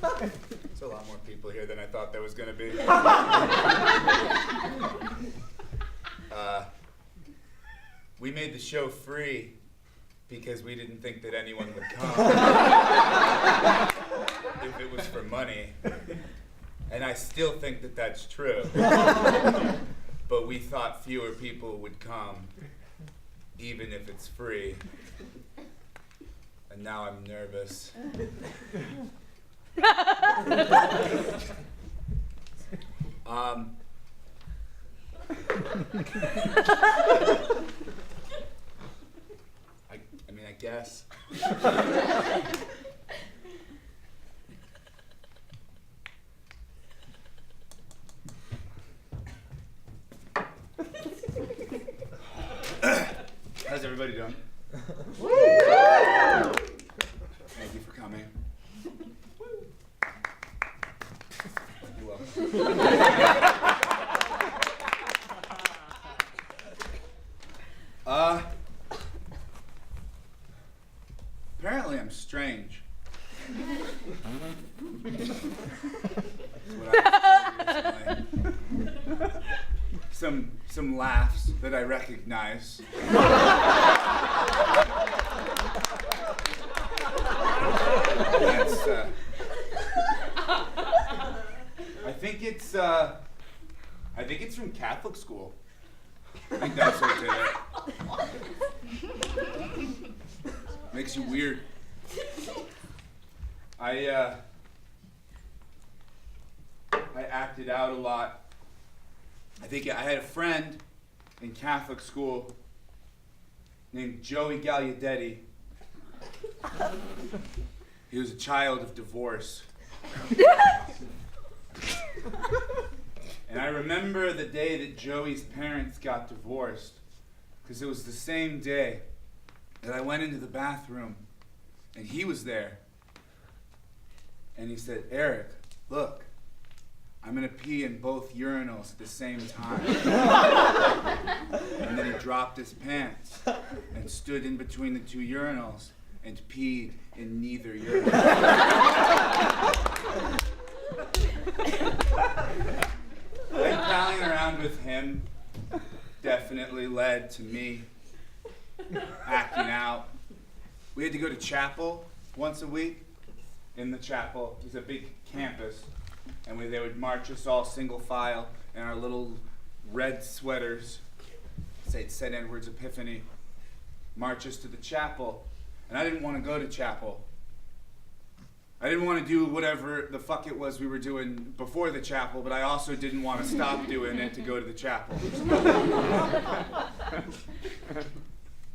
There's a lot more people here than I thought there was going to be. We made the show free because we didn't think that anyone would come if it was for money. And I still think that that's true. But we thought fewer people would come, even if it's free. And now I'm nervous. I guess. How's everybody doing? Thank you for coming. You're welcome. Apparently I'm strange. That's what I was told recently. Some laughs that I recognize. That's, I think it's from Catholic school. I think that's what did it. Makes you weird. I acted out a lot. I think I had a friend in Catholic school named Joey Gallaudetti. He was a child of divorce. And I remember the day that Joey's parents got divorced, because it was the same day that I went into the bathroom and he was there. And he said, "Eric, look, I'm gonna pee in both urinals at the same time." And then he dropped his pants and stood in between the two urinals and peed in neither urinal. Like, palling around with him definitely led to me acting out. We had to go to chapel once a week. In the chapel, it was a big campus, and they would march us all single file in our little red sweaters, say St. Edward's Epiphany, march us to the chapel. And I didn't want to go to chapel. I didn't want to do whatever the fuck it was we were doing before the chapel, but I also didn't want to stop doing it to go to the chapel.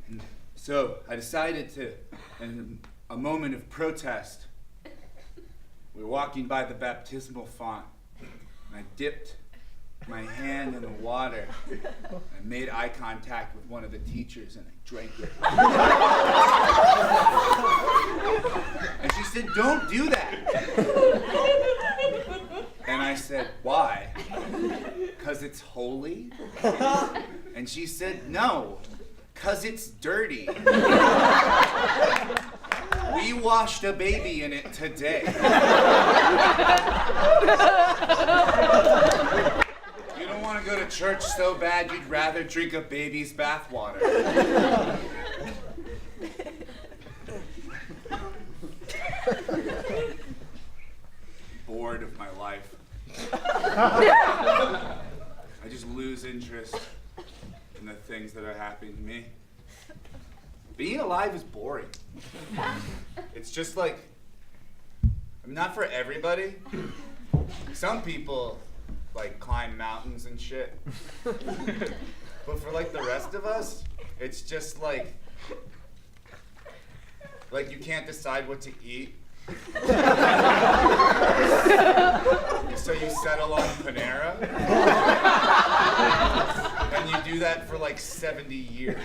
And so I decided to, in a moment of protest, we were walking by the baptismal font, and I dipped my hand in the water. I made eye contact with one of the teachers, and I drank it. And she said, "Don't do that." And I said, "Why? 'Cause it's holy?" And she said, "No, 'cause it's dirty. We washed a baby in it today." You don't want to go to church so bad you'd rather drink a baby's bathwater. Bored of my life. I just lose interest in the things that are happening to me. Being alive is boring. It's just like, not for everybody. Some people like climb mountains and shit. But for like the rest of us, it's just like you can't decide what to eat. So you settle on Panera. And you do that for like 70 years.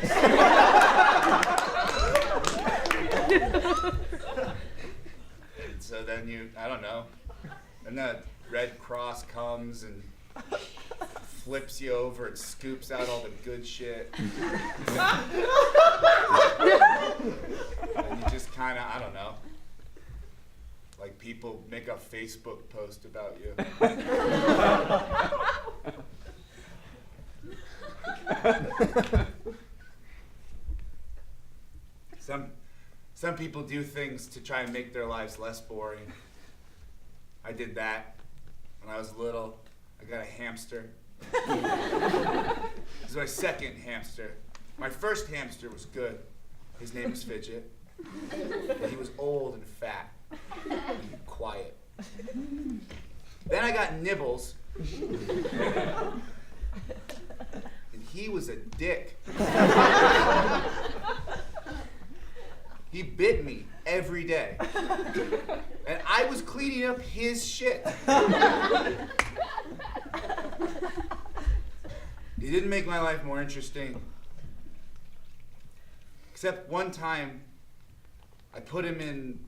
And so then I don't know, and the Red Cross comes and flips you over and scoops out all the good shit. And you just kind of, I don't know. Like people make a Facebook post about you. Some people do things to try and make their lives less boring. I did that when I was little. I got a hamster. This is my second hamster. My first hamster was good. His name was Fidget. But he was old and fat and quiet. Then I got Nibbles. And he was a dick. He bit me every day. And I was cleaning up his shit. He didn't make my life more interesting. Except one time, I put him in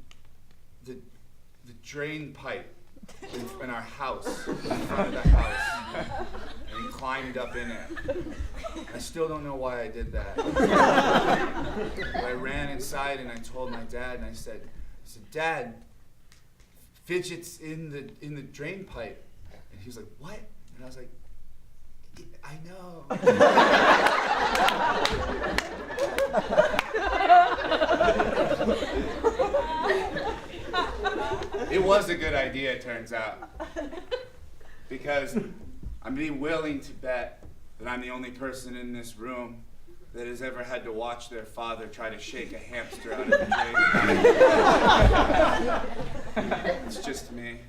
the drain pipe in our house, in front of the house. And he climbed up in it. I still don't know why I did that. But I ran inside and I told my dad, and I said, Dad, Fidget's in the drain pipe. And he was like, what? And I was like, I know. It was a good idea, it turns out. Because I'm being willing to bet that I'm the only person in this room that has ever had to watch their father try to shake a hamster out of the drain. It's just me.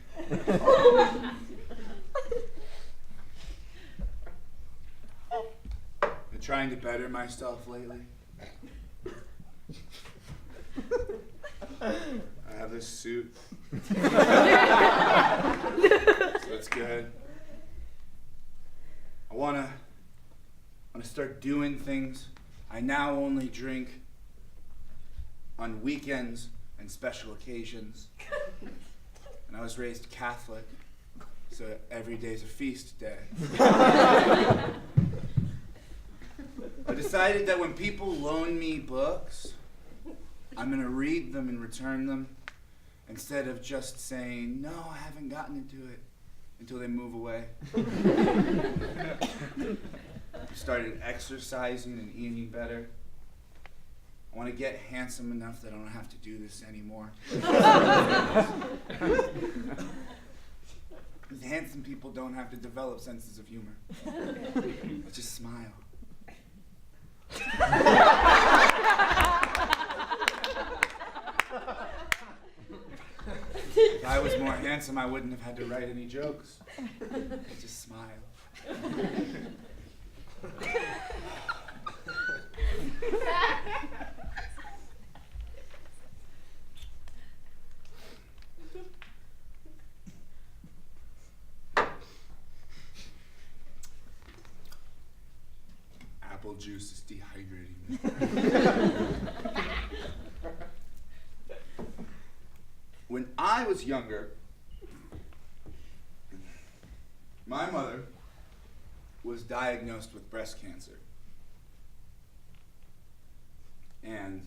Been trying to better myself lately. I have this suit. So that's good. I wanna start doing things. I now only drink on weekends and special occasions. And I was raised Catholic, so every day's a feast day. I decided that when people loan me books, I'm gonna read them and return them instead of just saying, no, I haven't gotten into it, until they move away. I started exercising and eating better. I want to get handsome enough that I don't have to do this anymore. Because handsome people don't have to develop senses of humor. Let's just smile. If I was more handsome, I wouldn't have had to write any jokes. I'd just smile. Apple juice is dehydrating me. When I was younger, my mother was diagnosed with breast cancer. And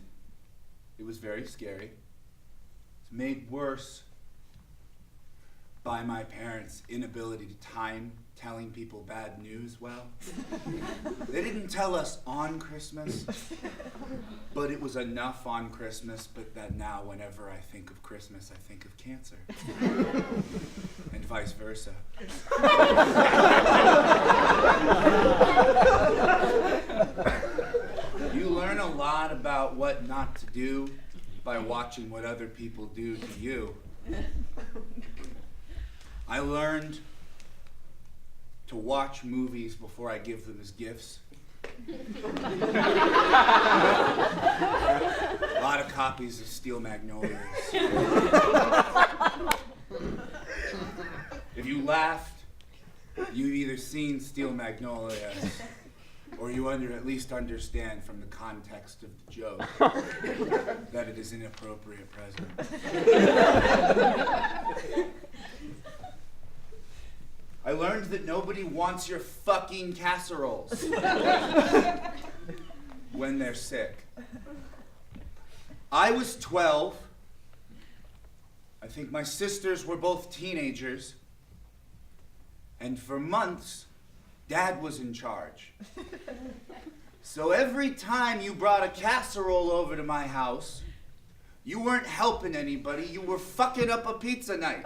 it was very scary. It's made worse by my parents' inability to time telling people bad news well. They didn't tell us on Christmas, but it was enough on Christmas, but that now whenever I think of Christmas, I think of cancer. And vice versa. You learn a lot about what not to do by watching what other people do to you. I learned to watch movies before I give them as gifts. A lot of copies of Steel Magnolias. If you laughed, you've either seen Steel Magnolias or you at least understand from the context of the joke that it is inappropriate present. I learned that nobody wants your fucking casseroles when they're sick. I was 12 I think my sisters were both teenagers, and for months, Dad was in charge. So every time you brought a casserole over to my house, you weren't helping anybody, you were fucking up a pizza night.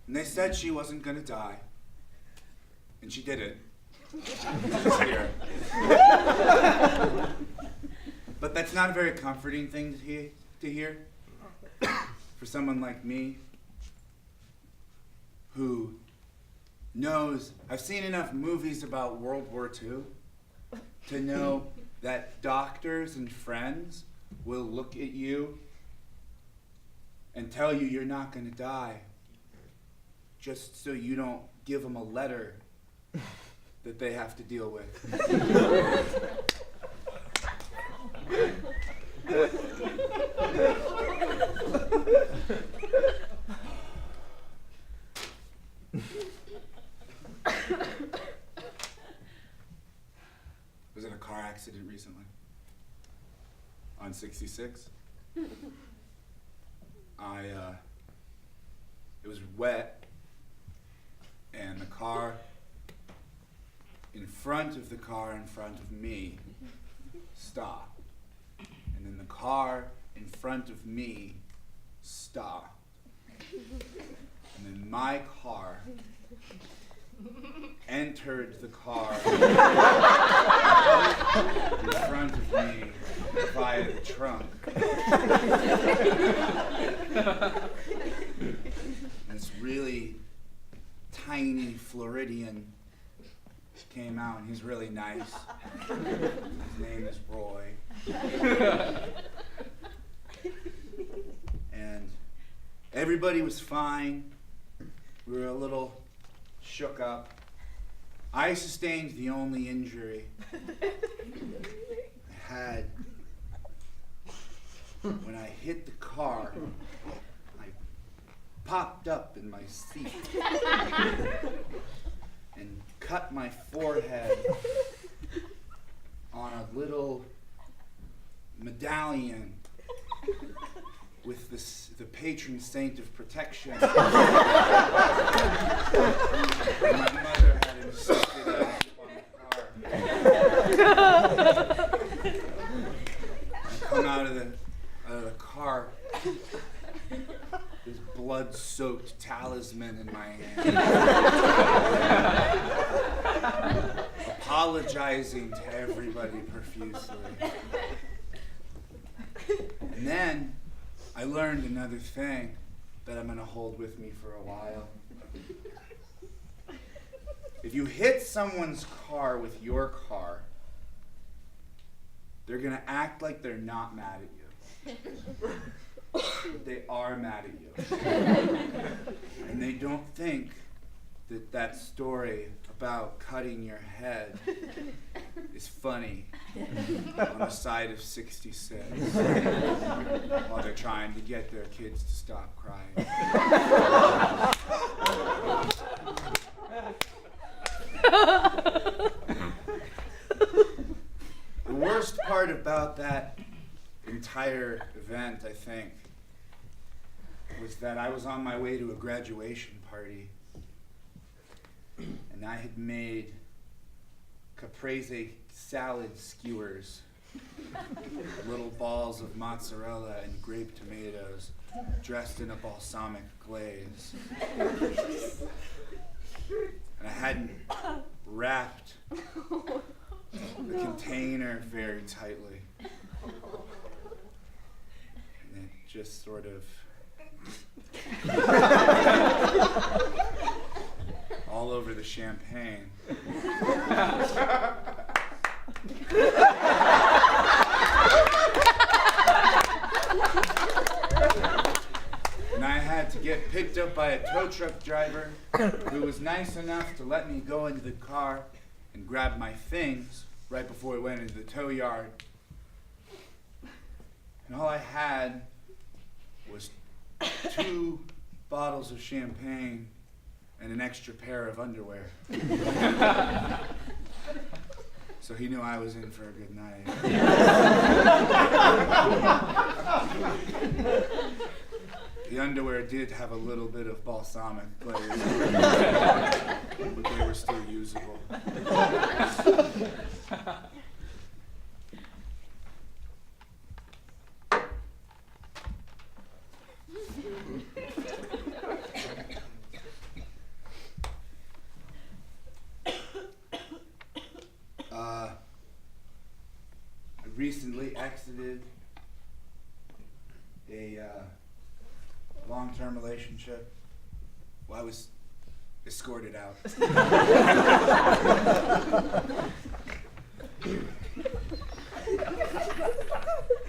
And they said she wasn't gonna die. And she didn't. She's here. But that's not a very comforting thing to hear for someone like me who knows, I've seen enough movies about World War II to know that doctors and friends will look at you and tell you you're not gonna die, just so you don't give them a letter that they have to deal with. Was in a car accident recently on 66. It was wet, and the car in front of the car in front of me stopped. And then the car in front of me stopped. And then my car entered the car in front of me via the trunk. And this really tiny Floridian came out, and he's really nice. His name is Roy. And everybody was fine. We were a little shook up. I sustained the only injury I had when I hit the car. I popped up in my seat and cut my forehead on a little medallion with the patron saint of protection. My mother had insisted I put on the car. I come out of the car, this blood-soaked talisman in my hand, apologizing to everybody profusely. And then I learned another thing that I'm gonna hold with me for a while. If you hit someone's car with your car, they're gonna act like they're not mad at you. But they are mad at you. And they don't think that story about cutting your head is funny on the side of 66 while they're trying to get their kids to stop crying. The worst part about that entire event, I think, was that I was on my way to a graduation party, and I had made caprese salad skewers, little balls of mozzarella and grape tomatoes dressed in a balsamic glaze. And I hadn't wrapped the container very tightly. And it just sort of all over the champagne. And I had to get picked up by a tow truck driver who was nice enough to let me go into the car and grab my things right before we went into the tow yard. And all I had was 2 bottles of champagne and an extra pair of underwear. So he knew I was in for a good night. The underwear did have a little bit of balsamic glaze, but they were still usable. I recently exited a long-term relationship. Well, I was escorted out.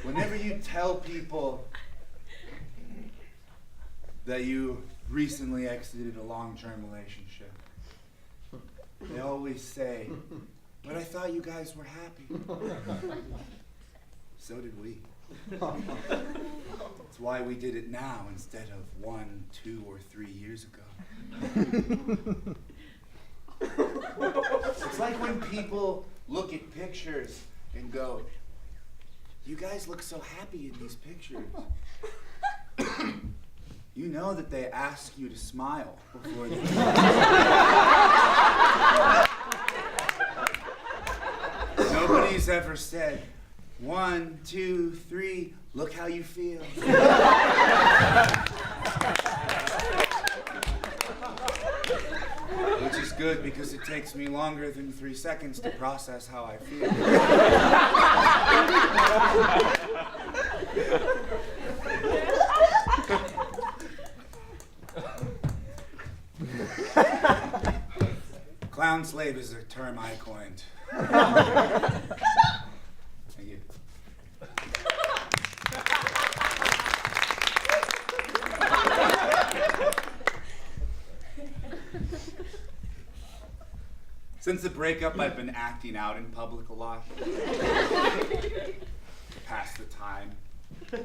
Whenever you tell people that you recently exited a long-term relationship, they always say, "But I thought you guys were happy." So did we. That's why we did it now instead of 1, 2, or 3 years ago. It's like when people look at pictures and go, "You guys look so happy in these pictures." You know that they ask you to smile before they Nobody's ever said, 1, 2, 3, look how you feel. Which is good because it takes me longer than 3 seconds to process how I feel. Clown slave is a term I coined. Thank you. Since the breakup, I've been acting out in public a lot. Pass the time. You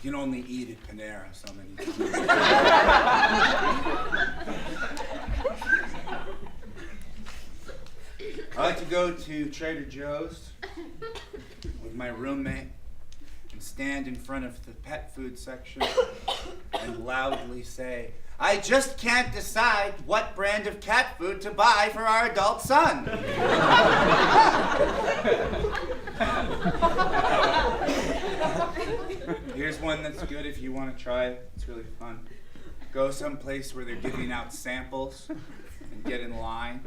can only eat at Panera so many times. I like to go to Trader Joe's with my roommate and stand in front of the pet food section and loudly say, "I just can't decide what brand of cat food to buy for our adult son." Here's one that's good if you want to try it. It's really fun. Go someplace where they're giving out samples and get in line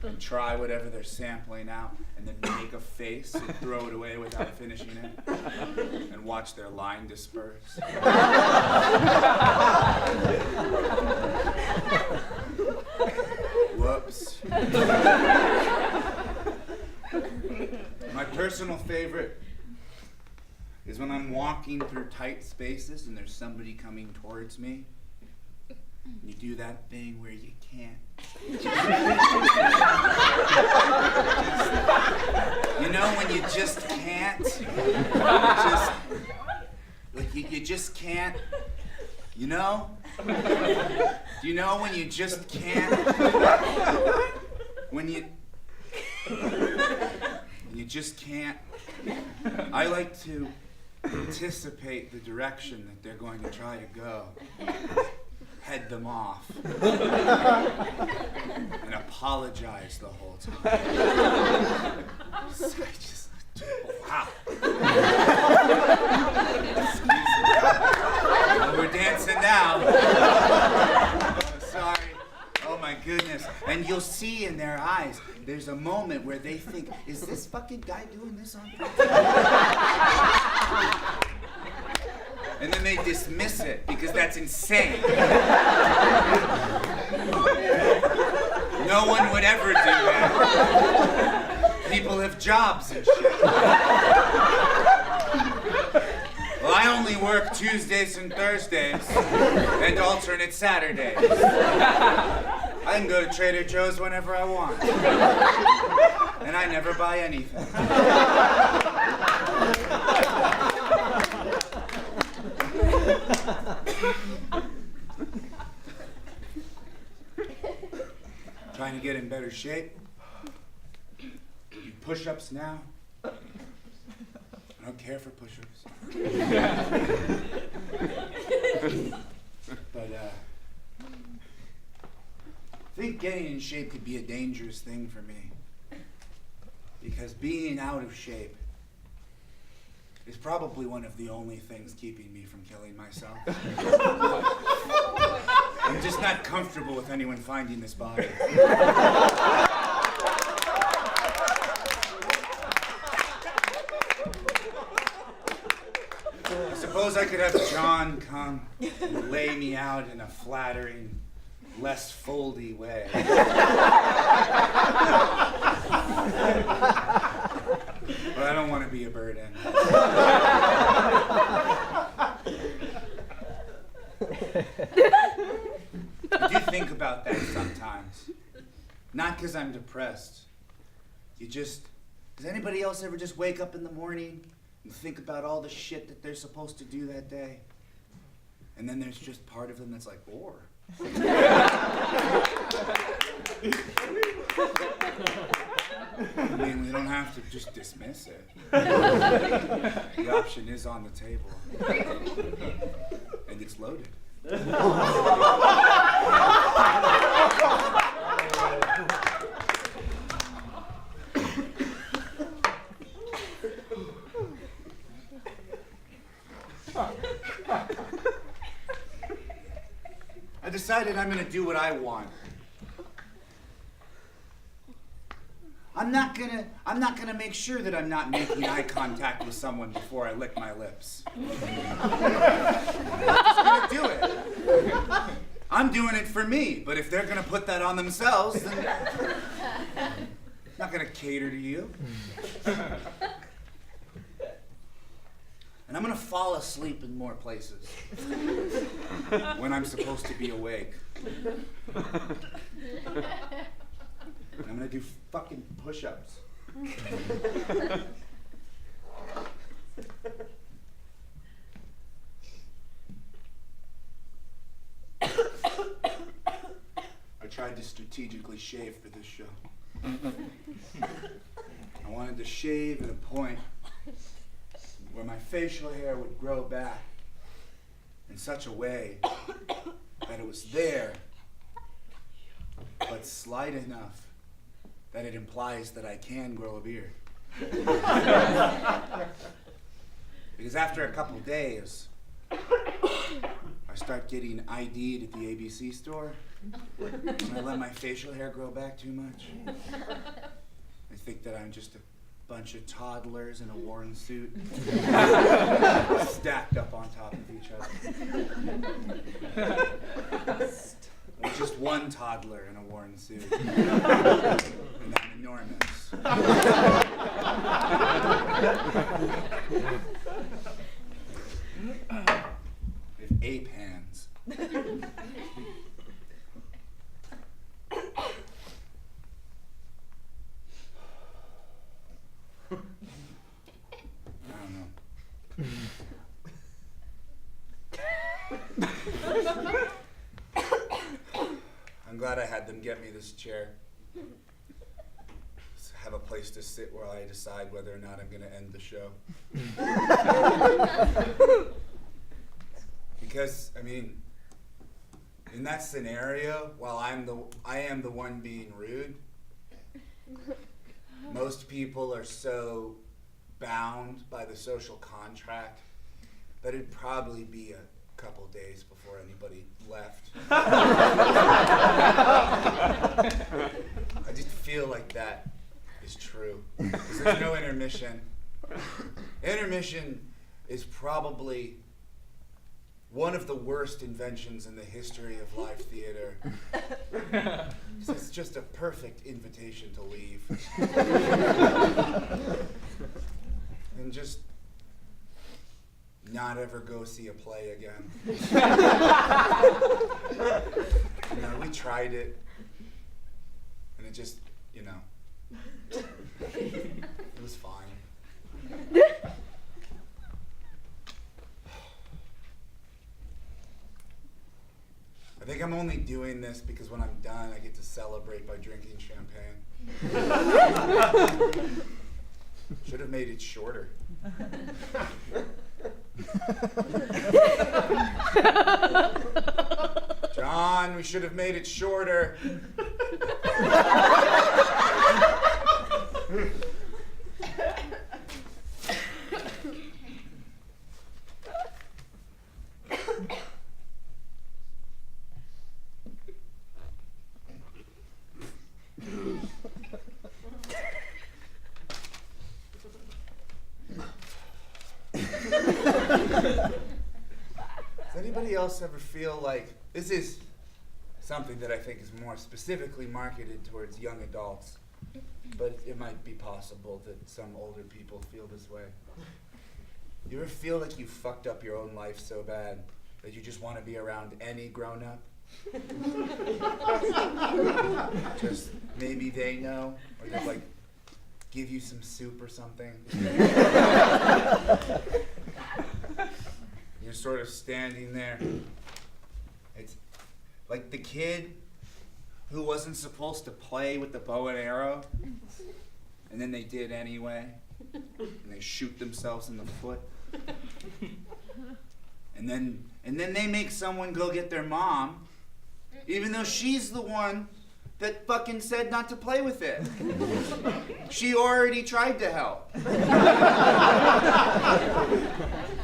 and try whatever they're sampling out and then make a face and throw it away without finishing it and watch their line disperse. Whoops. My personal favorite is when I'm walking through tight spaces and there's somebody coming towards me. You do that thing where you can't. You know when you just can't? You just can't. You know? Do you know when you just can't? When you just can't. I like to anticipate the direction that they're going to try to go. Head them off. And apologize the whole time. Wow. Well, we're dancing now. Sorry. Oh my goodness. And you'll see in their eyes, there's a moment where they think, is this fucking guy doing this on purpose? And then they dismiss it because that's insane. No one would ever do that. People have jobs and shit. Well, I only work Tuesdays and Thursdays and alternate Saturdays. I can go to Trader Joe's whenever I want. And I never buy anything. Trying to get in better shape. Do push-ups now. I don't care for push-ups. But I think getting in shape could be a dangerous thing for me. Because being out of shape is probably one of the only things keeping me from killing myself. I'm just not comfortable with anyone finding this body. I suppose I could have John come and lay me out in a flattering, less foldy way. But I don't want to be a burden. I do think about that sometimes. Not because I'm depressed. Does anybody else ever just wake up in the morning and think about all the shit that they're supposed to do that day? And then there's just part of them that's like, or. I mean, we don't have to just dismiss it. The option is on the table. And it's loaded. I decided I'm going to do what I want. I'm not gonna make sure that I'm not making eye contact with someone before I lick my lips. I'm just gonna do it. I'm doing it for me, but if they're gonna put that on themselves, then I'm not gonna cater to you. And I'm gonna fall asleep in more places when I'm supposed to be awake. I'm gonna do fucking push-ups. I tried to strategically shave for this show. I wanted to shave at a point where my facial hair would grow back in such a way that it was there, but slight enough that it implies that I can grow a beard. Because after a couple days, I start getting ID'd at the ABC store, and I let my facial hair grow back too much. I think that I'm just a bunch of toddlers in a worn suit, stacked up on top of each other. Or just one toddler in a worn suit. And I'm enormous. With ape hands. I don't know. I'm glad I had them get me this chair. Just have a place to sit while I decide whether or not I'm going to end the show. Because, I mean, in that scenario, while I am the one being rude, most people are so bound by the social contract that it'd probably be a couple days before anybody left. I just feel like that is true. Because there's no intermission. Intermission is probably one of the worst inventions in the history of live theater. It's just a perfect invitation to leave. And just not ever go see a play again. You know, we tried it, and it just, you know, it was fine. think I'm only doing this because when I'm done, I get to celebrate by drinking champagne. Should have made it shorter. John, we should have made it shorter. Does anybody else ever feel like this is something that I think is more specifically marketed towards young adults, but it might be possible that some older people feel this way? You ever feel like you fucked up your own life so bad that you just want to be around any grown-up? Just maybe they know, or they'll like give you some soup or something. You're sort of standing there. It's like the kid who wasn't supposed to play with the bow and arrow, and then they did anyway, and they shoot themselves in the foot. And then they make someone go get their mom, even though she's the one that fucking said not to play with it. She already tried to help.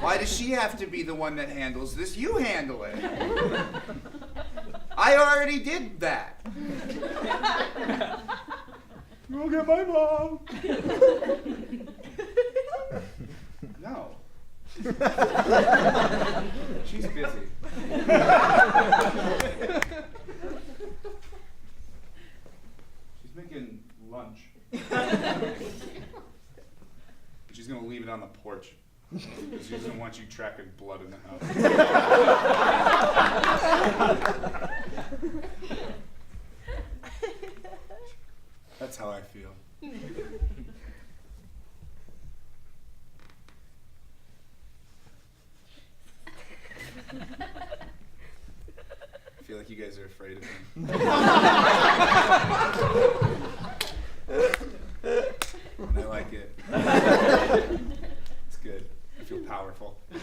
Why does she have to be the one that handles this? You handle it. I already did that. Go get my mom. No. She's busy. She's making lunch. She's gonna leave it on the porch. She doesn't want you tracking blood in the house. That's how I feel. I feel like you guys are afraid of me. And I like it. It's good. I feel powerful. I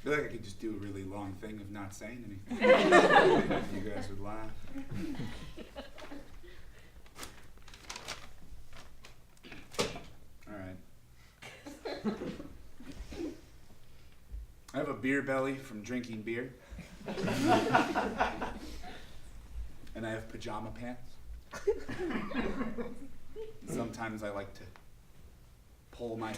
feel like I could just do a really long thing of not saying anything. You guys would laugh. All right. I have a beer belly from drinking beer. And I have pajama pants. Sometimes I like to pull my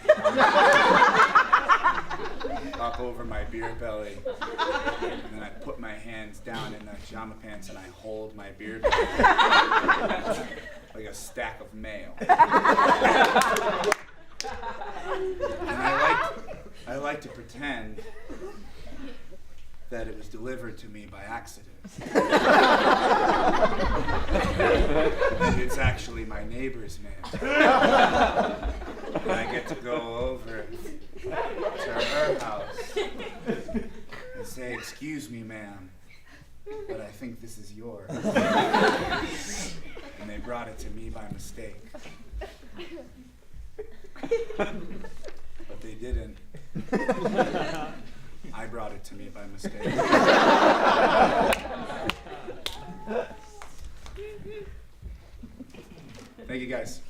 up over my beer belly, and then I put my hands down in the pajama pants and I hold my beer belly like a stack of mail. And I like to pretend that it was delivered to me by accident. And it's actually my neighbor's mail. And I get to go over to her house and say, "Excuse me, ma'am, but I think this is yours." And they brought it to me by mistake. But they didn't. I brought it to me by mistake. Thank you, guys.